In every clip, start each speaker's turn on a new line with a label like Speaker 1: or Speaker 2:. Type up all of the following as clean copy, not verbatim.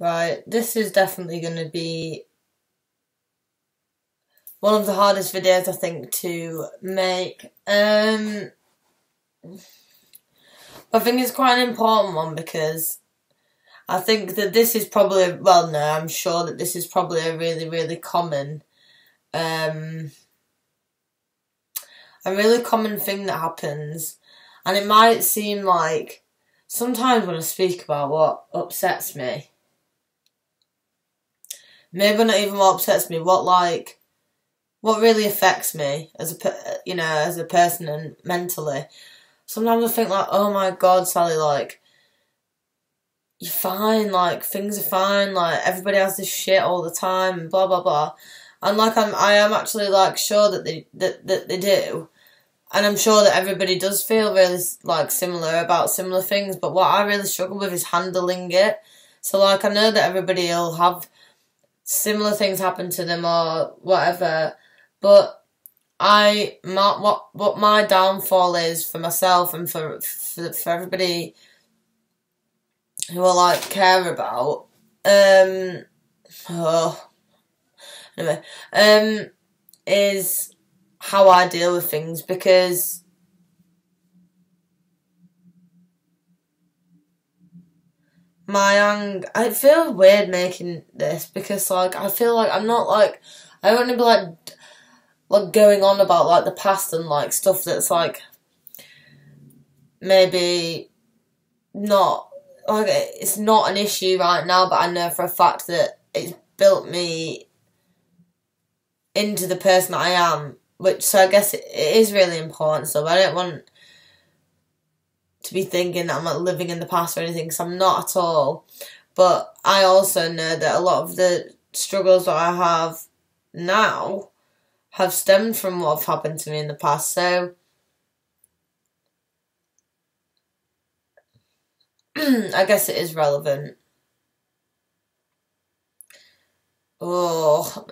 Speaker 1: Right, this is definitely going to be one of the hardest videos I think to make. I think it's quite an important one because I think that this is probably, well, no, I'm sure that this is probably a really, really common, a really common thing that happens. And it might seem like sometimes when I speak about what upsets me, maybe not even what upsets me, what really affects me as as a person and mentally. Sometimes I think like, oh my God, Sally, like, you're fine, like, things are fine, like, everybody has this shit all the time, and blah, blah, blah. And, like, I am actually, like, sure that they do. And I'm sure that everybody does feel really, like, similar about similar things, but what I really struggle with is handling it. So, like, I know that everybody will have similar things happen to them or whatever, but what my downfall is for myself and for everybody who I like care about, is how I deal with things, because I feel weird making this because like I feel like I'm not like I want to be like going on about like the past and like stuff that's like maybe not like it's not an issue right now, but I know for a fact that it's built me into the person I am, which so I guess it is really important. So I don't want to be thinking that I'm not living in the past or anything, because I'm not at all. But I also know that a lot of the struggles that I have now have stemmed from what have happened to me in the past. So I guess it is relevant. Oh.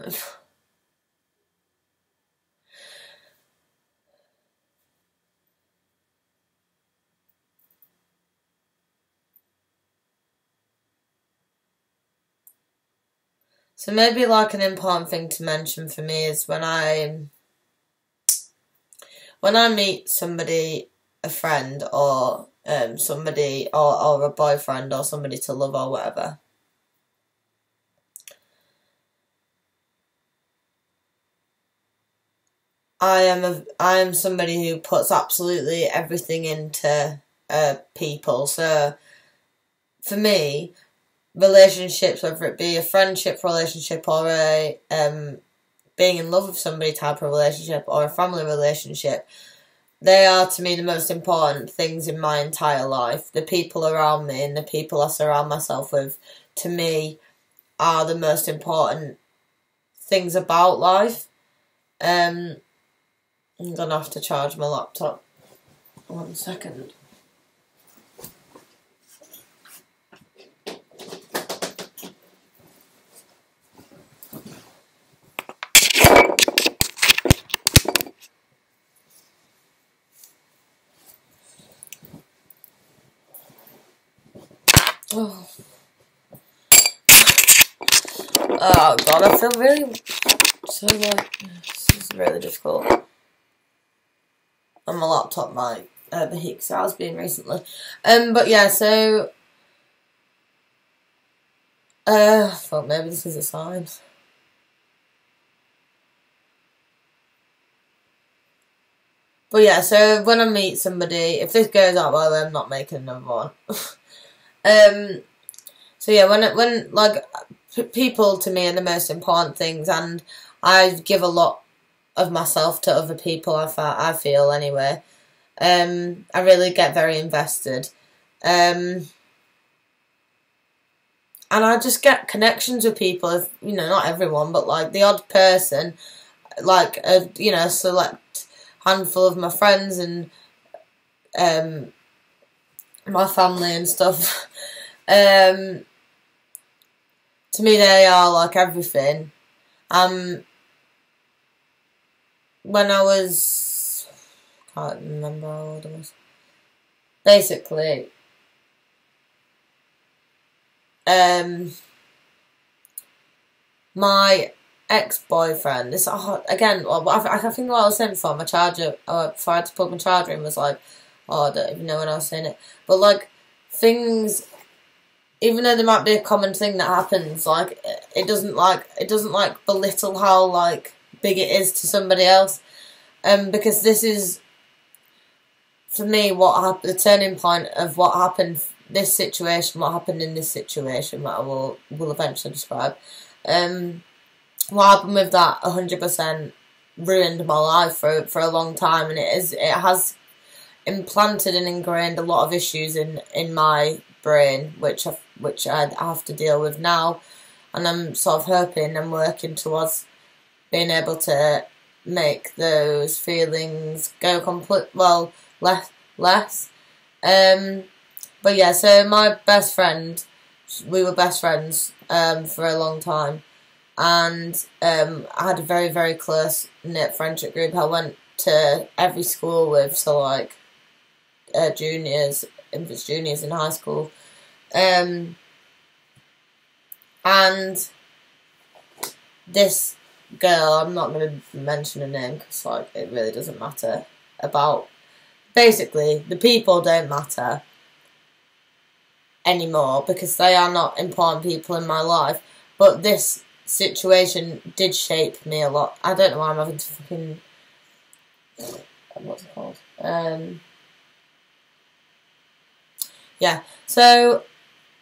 Speaker 1: So maybe like an important thing to mention for me is when I meet somebody, a friend or somebody or a boyfriend or somebody to love or whatever, I am somebody who puts absolutely everything into people. So for me, relationships, whether it be a friendship relationship or a being in love with somebody type of relationship or a family relationship, they are to me the most important things in my entire life. The people around me and the people I surround myself with, to me, are the most important things about life. I'm gonna have to charge my laptop. 1 second. Oh. Oh God, I feel really so like this is really difficult. And my laptop might overheat because it has been recently. But yeah, so well, maybe this is a sign. But yeah, so when I meet somebody, if this goes out well, I'm not making another one. So yeah, when like people to me are the most important things, and I give a lot of myself to other people. I feel anyway. I really get very invested, and I just get connections with people. If not everyone, but like the odd person, like a select handful of my friends and my family and stuff. To me, they are like everything. When I was, can't remember how old I was. Basically, my ex-boyfriend, this again, I think what I was saying before, my charger, before I had to plug my charger in, was like, oh, I don't even know when I was saying it, but like, things, even though there might be a common thing that happens, like, it doesn't belittle how, like, big it is to somebody else, because this is, for me, the turning point of what happened, what happened in this situation, that I will eventually describe. What happened with that 100% ruined my life for a long time, and it has implanted and ingrained a lot of issues in my brain, which I have to deal with now, and I'm sort of hoping and working towards being able to make those feelings go less. But yeah, so my best friend, we were best friends for a long time, and I had a very, very close knit friendship group I went to every school with, so like juniors in high school, and this girl, I'm not going to mention her name because like it really doesn't matter basically the people don't matter anymore because they are not important people in my life, but this situation did shape me a lot. I don't know why I'm having to fucking, what's it called? Yeah, so,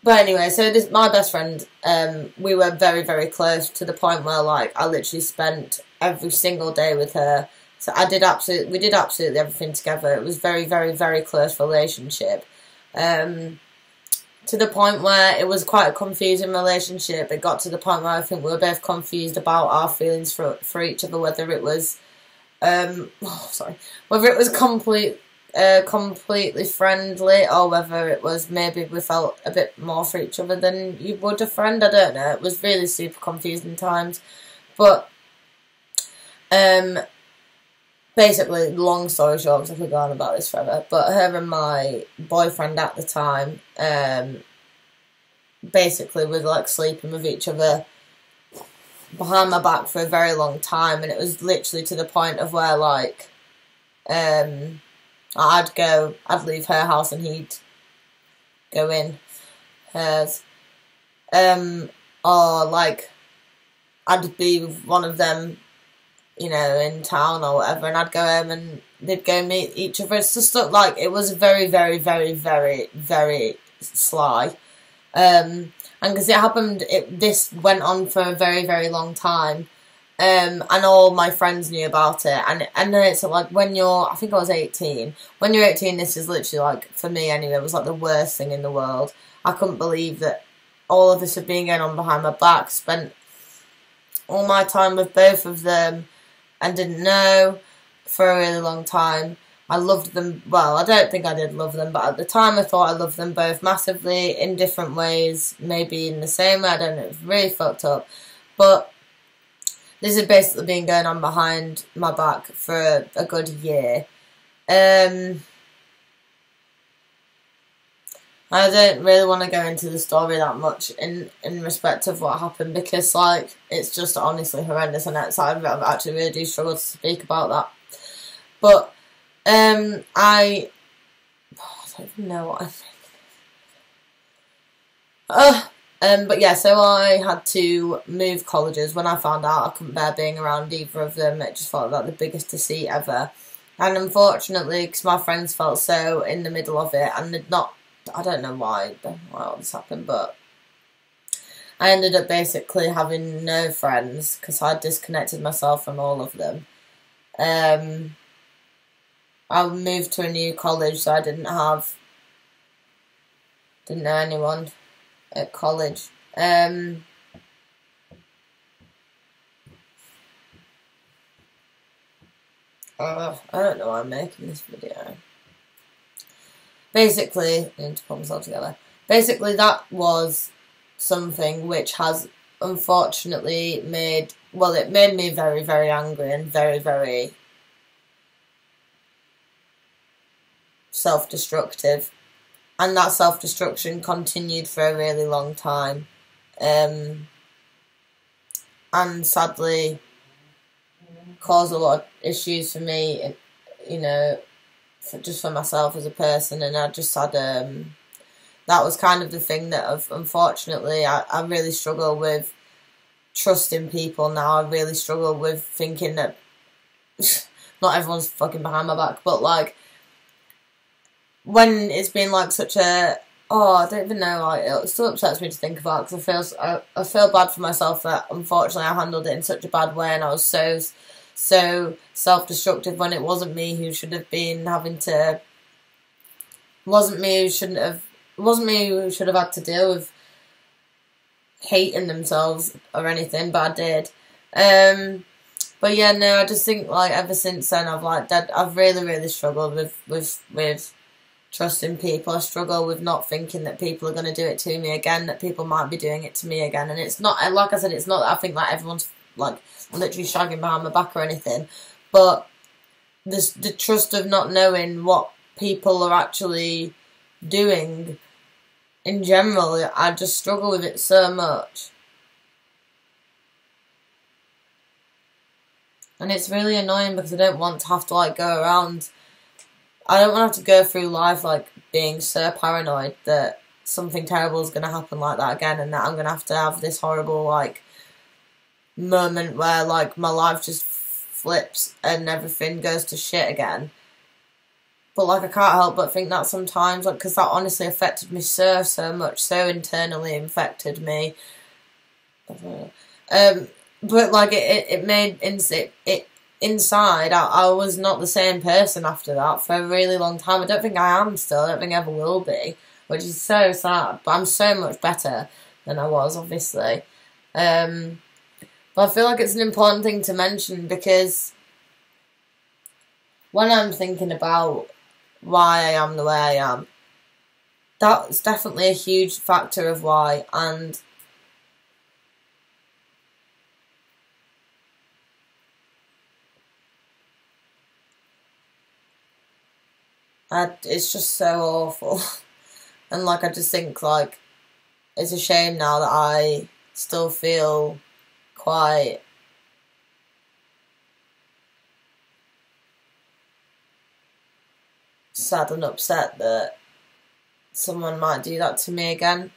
Speaker 1: but anyway, so this, my best friend, we were very, very close to the point where, like, I literally spent every single day with her. So we did absolutely everything together. It was very, very, very close relationship. To the point where it was quite a confusing relationship. It got to the point where I think we were both confused about our feelings for each other, whether it was, whether it was completely friendly, or whether it was maybe we felt a bit more for each other than you would a friend. I don't know. It was really super confusing times, but basically, long story short, because I could go on about this forever, but her and my boyfriend at the time basically was like sleeping with each other behind my back for a very long time, and it was literally to the point of where, like, I'd leave her house and he'd go in hers. Or, like, I'd be with one of them, you know, in town or whatever, and I'd go home and they'd go meet each other. It's just like, it was very, very, very, very, very sly. And because it happened, this went on for a very, very long time. And all my friends knew about it. And then it's like, I think I was 18. When you're 18, this is literally like, for me anyway, it was like the worst thing in the world. I couldn't believe that all of this had been going on behind my back. Spent all my time with both of them and didn't know for a really long time. I loved them, well, I don't think I did love them, but at the time I thought I loved them both massively in different ways, maybe in the same way, I don't know, it was really fucked up. But this has basically been going on behind my back for a good year. I don't really want to go into the story that much in respect of what happened, because, like, it's just honestly horrendous, and outside of it, I actually really do struggle to speak about that. But, I don't even know what I think. But yeah, so I had to move colleges. When I found out, I couldn't bear being around either of them. It just felt like the biggest deceit ever. And unfortunately, because my friends felt so in the middle of it, and I don't know why all this happened, but I ended up basically having no friends because I disconnected myself from all of them. I moved to a new college, so I didn't know anyone at college. I don't know why I'm making this video. Basically, I need to pull myself together. Basically, that was something which has unfortunately made me very, very angry and very, very self-destructive. And that self-destruction continued for a really long time. and sadly caused a lot of issues for me, you know, just for myself as a person. And I just had that was kind of the thing that unfortunately I really struggle with trusting people now. I really struggle with thinking that not everyone's fucking behind my back, but like when it's been like such a I don't even know, like it still upsets me to think about, because I feel bad for myself that unfortunately I handled it in such a bad way, and I was so self-destructive when it wasn't me who should have been having to, wasn't me who should have had to deal with hating themselves or anything, but I did. But yeah, no, I just think like ever since then I've really struggled with trusting people. I struggle with not thinking that people are going to do it to me again, that people might be doing it to me again. And it's not, like I said, it's not that I think like everyone's like literally shagging behind my back or anything, but the trust of not knowing what people are actually doing in general, I just struggle with it so much. And it's really annoying because I don't want to have to like go around, I don't want to have to go through life like being so paranoid that something terrible is going to happen like that again, and that I'm going to have this horrible like moment where like my life just flips and everything goes to shit again. But like I can't help but think that sometimes, like, because that honestly affected me so much, so internally infected me. But like it made it inside. I was not the same person after that for a really long time. I don't think I am still. I don't think I ever will be, which is so sad. But I'm so much better than I was, obviously. But I feel like it's an important thing to mention, because when I'm thinking about why I am the way I am, that's definitely a huge factor of why. And it's just so awful. And like I just think like it's a shame now that I still feel quite sad and upset that someone might do that to me again.